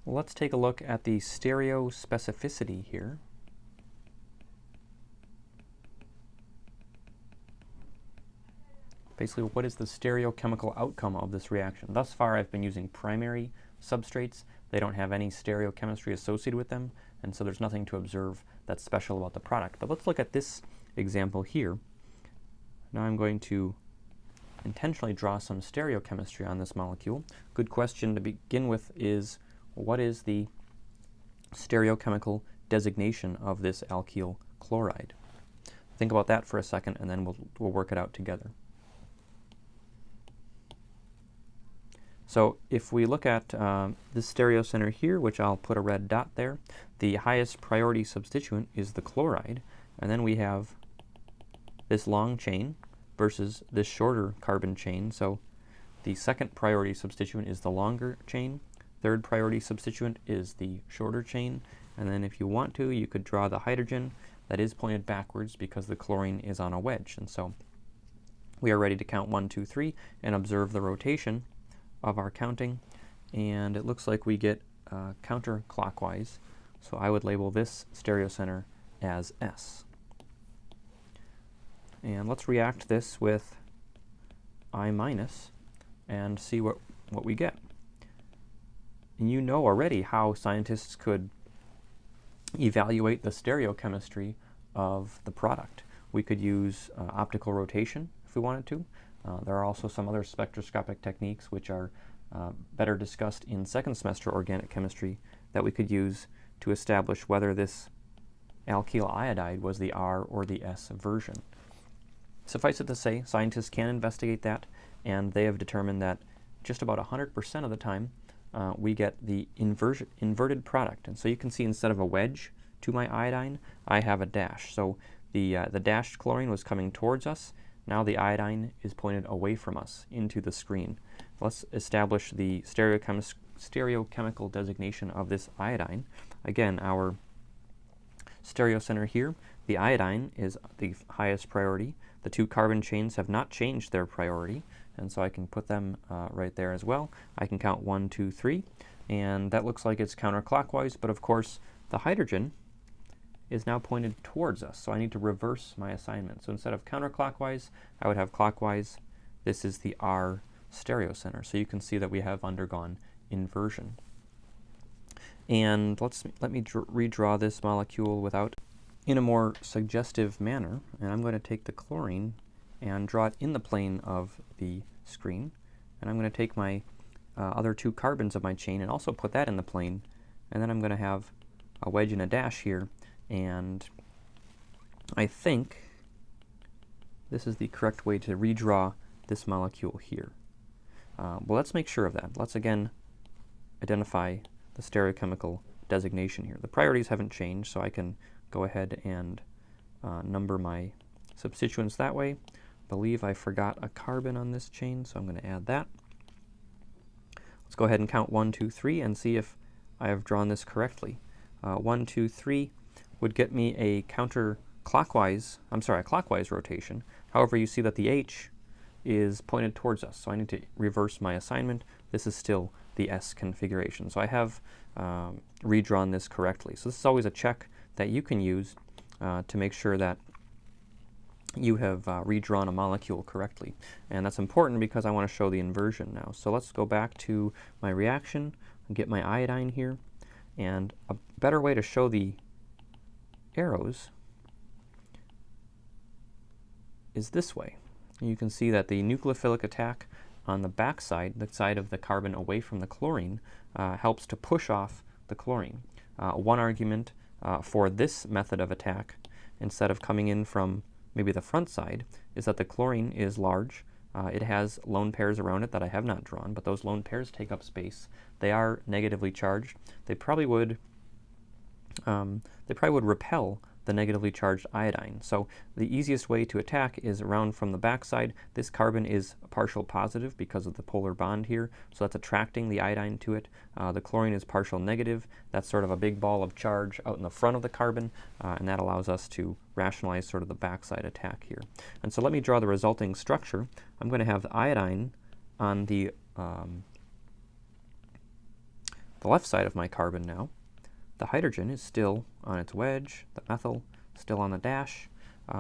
Let's take a look at the stereo specificity here. Basically, what is the stereochemical outcome of this reaction? Thus far, I've been using primary substrates. They don't have any stereochemistry associated with them, and so there's nothing to observe that's special about the product. But let's look at this example here. Now I'm going to intentionally draw some stereochemistry on this molecule. Good question to begin with is, what is the stereochemical designation of this alkyl chloride? Think about that for a second, and then we'll work it out together. So if we look at this stereocenter here, which I'll put a red dot there, the highest priority substituent is the chloride, and then we have this long chain versus this shorter carbon chain. So the second priority substituent is the longer chain, third priority substituent is the shorter chain, and then if you want to, you could draw the hydrogen that is pointed backwards because the chlorine is on a wedge. And so we are ready to count 1, 2, 3 and observe the rotation of our counting, and it looks like we get counterclockwise, so I would label this stereocenter as S. And let's react this with I- and see what we get. And you know already how scientists could evaluate the stereochemistry of the product. We could use optical rotation if we wanted to. There are also some other spectroscopic techniques which are better discussed in second semester organic chemistry that we could use to establish whether this alkyl iodide was the R or the S version. Suffice it to say, scientists can investigate that, and they have determined that just about 100% of the time we get the inverted product. And so you can see instead of a wedge to my iodine, I have a dash. So the dashed chlorine was coming towards us. Now the iodine is pointed away from us into the screen. Let's establish the stereochemical designation of this iodine. Again, our stereocenter here, the iodine is the highest priority. The two carbon chains have not changed their priority, and so I can put them right there as well. I can count 1, 2, 3, and that looks like it's counterclockwise, but of course the hydrogen is now pointed towards us, so I need to reverse my assignment. So instead of counterclockwise, I would have clockwise. This is the R stereocenter, so you can see that we have undergone inversion. And let me redraw this molecule in a more suggestive manner, and I'm going to take the chlorine and draw it in the plane of the screen, and I'm going to take my other two carbons of my chain and also put that in the plane, and then I'm going to have a wedge and a dash here. And I think this is the correct way to redraw this molecule here. Well, let's make sure of that. Let's again identify the stereochemical designation here. The priorities haven't changed, so I can go ahead and number my substituents that way. I believe I forgot a carbon on this chain, so I'm going to add that. Let's go ahead and count 1, 2, 3 and see if I have drawn this correctly. 1, 2, 3 would get me a clockwise rotation. However, you see that the H is pointed towards us, so I need to reverse my assignment. This is still the S configuration. So I have redrawn this correctly. So this is always a check that you can use to make sure that you have redrawn a molecule correctly. And that's important because I want to show the inversion now. So let's go back to my reaction and get my iodine here. And a better way to show the arrows is this way. And you can see that the nucleophilic attack on the back side, the side of the carbon away from the chlorine, helps to push off the chlorine. One argument for this method of attack, instead of coming in from maybe the front side, is that the chlorine is large. It has lone pairs around it that I have not drawn, but those lone pairs take up space. They are negatively charged. They probably would repel the negatively charged iodine. So the easiest way to attack is around from the backside. This carbon is partial positive because of the polar bond here, so that's attracting the iodine to it. The chlorine is partial negative. That's sort of a big ball of charge out in the front of the carbon, and that allows us to rationalize sort of the backside attack here. And so let me draw the resulting structure. I'm going to have the iodine on the the left side of my carbon now, the hydrogen is still on its wedge, the methyl still on the dash,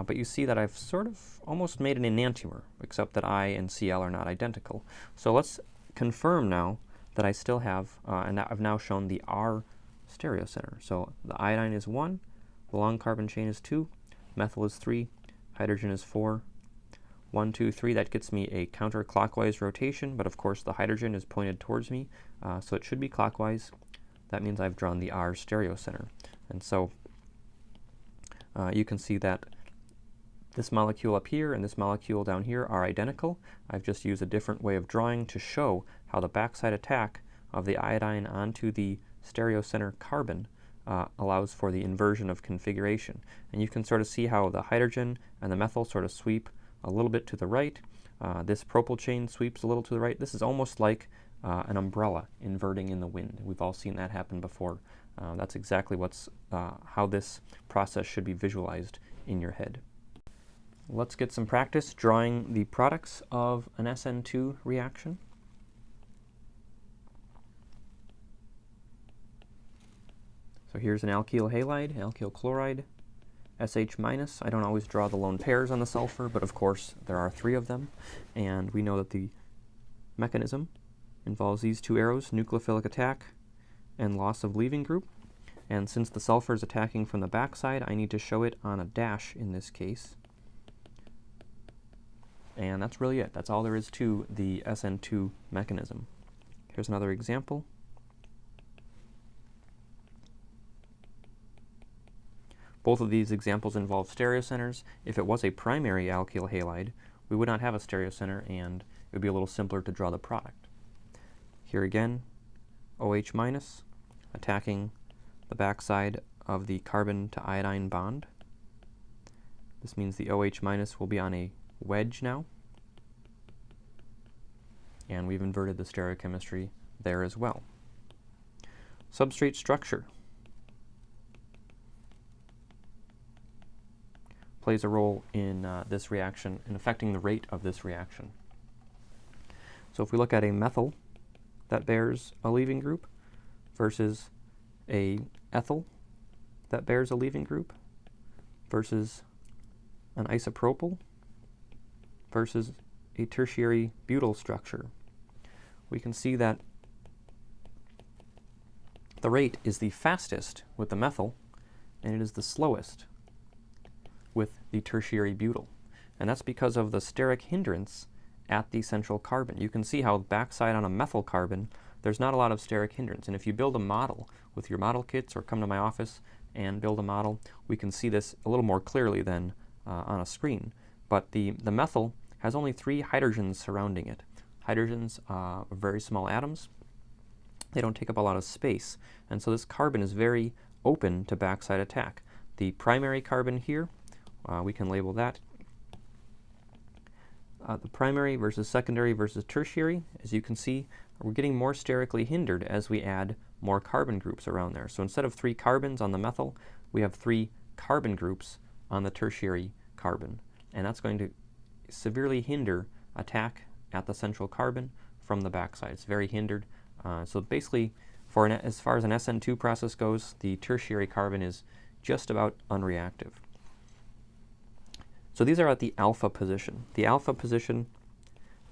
but you see that I've sort of almost made an enantiomer, except that I and Cl are not identical. So let's confirm now that I still have, and I've now shown the R stereocenter. So the iodine is 1, the long carbon chain is 2, methyl is 3, hydrogen is 4. 1, 2, 3, that gets me a counterclockwise rotation, but of course the hydrogen is pointed towards me, so it should be clockwise. That means I've drawn the R stereocenter. And so you can see that this molecule up here and this molecule down here are identical. I've just used a different way of drawing to show how the backside attack of the iodine onto the stereocenter carbon allows for the inversion of configuration. And you can sort of see how the hydrogen and the methyl sort of sweep a little bit to the right. This propyl chain sweeps a little to the right. This is almost like an umbrella inverting in the wind. We've all seen that happen before. That's exactly how this process should be visualized in your head. Let's get some practice drawing the products of an Sn2 reaction. So here's an alkyl halide, alkyl chloride, SH minus. I don't always draw the lone pairs on the sulfur, but of course there are 3 of them. And we know that the mechanism involves these 2 arrows, nucleophilic attack and loss of leaving group. And since the sulfur is attacking from the backside, I need to show it on a dash in this case. And that's really it. That's all there is to the Sn2 mechanism. Here's another example. Both of these examples involve stereocenters. If it was a primary alkyl halide, we would not have a stereocenter, and it would be a little simpler to draw the product. Here again, OH minus attacking the backside of the carbon to iodine bond. This means the OH minus will be on a wedge now, and we've inverted the stereochemistry there as well. Substrate structure plays a role in this reaction, in affecting the rate of this reaction. So if we look at a methyl that bears a leaving group versus a ethyl that bears a leaving group versus an isopropyl versus a tertiary butyl structure, we can see that the rate is the fastest with the methyl, and it is the slowest with the tertiary butyl. And that's because of the steric hindrance at the central carbon. You can see how backside on a methyl carbon, there's not a lot of steric hindrance. And if you build a model with your model kits or come to my office and build a model, we can see this a little more clearly than on a screen. But the methyl has only 3 hydrogens surrounding it. Hydrogens are very small atoms. They don't take up a lot of space. And so this carbon is very open to backside attack. The primary carbon here, we can label that the primary versus secondary versus tertiary. As you can see, we're getting more sterically hindered as we add more carbon groups around there. So instead of 3 carbons on the methyl, we have 3 carbon groups on the tertiary carbon. And that's going to severely hinder attack at the central carbon from the backside. It's very hindered. So basically, as far as an Sn2 process goes, the tertiary carbon is just about unreactive. So these are at the alpha position. The alpha position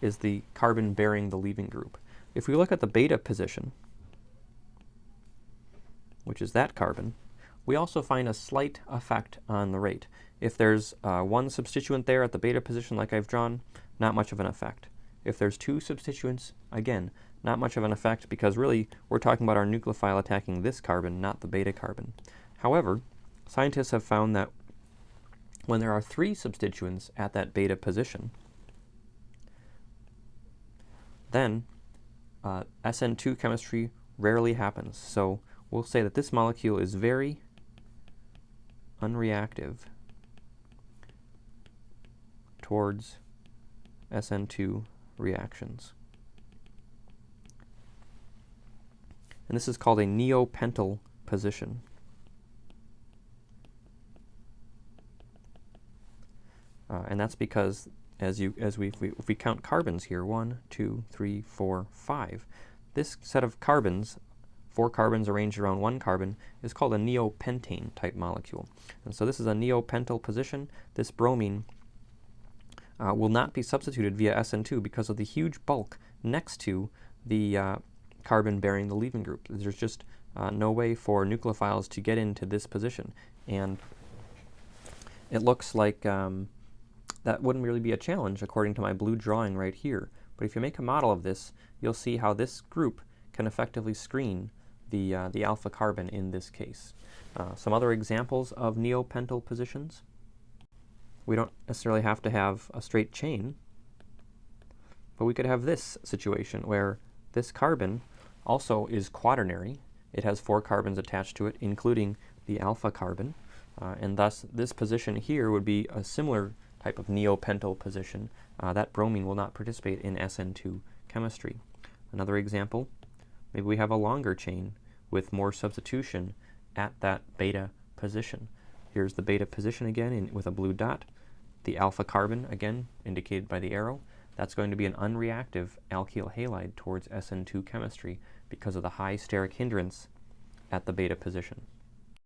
is the carbon bearing the leaving group. If we look at the beta position, which is that carbon, we also find a slight effect on the rate. If there's 1 substituent there at the beta position like I've drawn, not much of an effect. If there's 2 substituents, again, not much of an effect, because really we're talking about our nucleophile attacking this carbon, not the beta carbon. However, scientists have found that when there are 3 substituents at that beta position, then Sn2 chemistry rarely happens. So we'll say that this molecule is very unreactive towards Sn2 reactions. And this is called a neopentyl position. And that's because if we count carbons here, 1, 2, 3, 4, 5, this set of carbons 4 carbons arranged around 1 carbon, is called a neopentane type molecule. And so this is a neopentyl position. This bromine will not be substituted via Sn2 because of the huge bulk next to the carbon bearing the leaving group. There's just no way for nucleophiles to get into this position. And it looks like that wouldn't really be a challenge according to my blue drawing right here. But if you make a model of this, you'll see how this group can effectively screen the alpha carbon in this case. Some other examples of neopentyl positions. We don't necessarily have to have a straight chain, but we could have this situation where this carbon also is quaternary. It has 4 carbons attached to it, including the alpha carbon, and thus this position here would be a similar type of neopentyl position. That bromine will not participate in Sn2 chemistry. Another example, maybe we have a longer chain with more substitution at that beta position. Here's the beta position again with a blue dot. The alpha carbon, again, indicated by the arrow, that's going to be an unreactive alkyl halide towards Sn2 chemistry because of the high steric hindrance at the beta position.